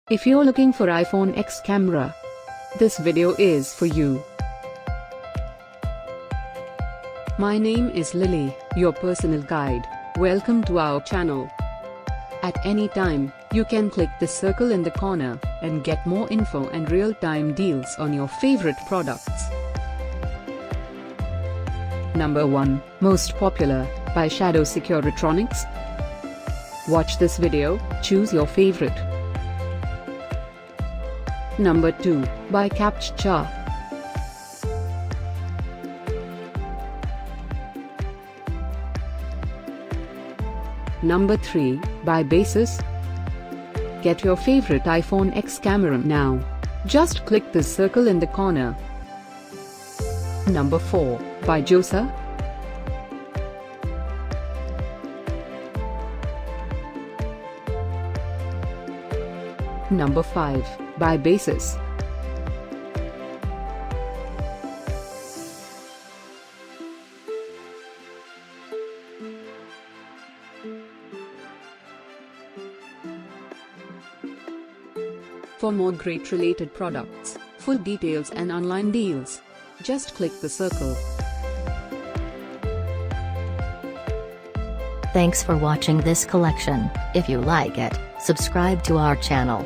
If you're looking for iPhone X camera, this video is for you. My name is Lily, your personal guide. Welcome to our channel. At any time, you can click the circle in the corner and get more info and real-time deals on your favorite products. Number 1, Most Popular, by Securitronics. Watch this video, choose your favorite. Number 2, by Captcha. Number 3, by Baseus. Get your favorite iPhone X camera now. Just click the circle in the corner. Number 4, by JOSA. Number 5, by Baseus. For more great related products, full details and online deals, just click the circle. Thanks for watching this collection. If you like it, subscribe to our channel.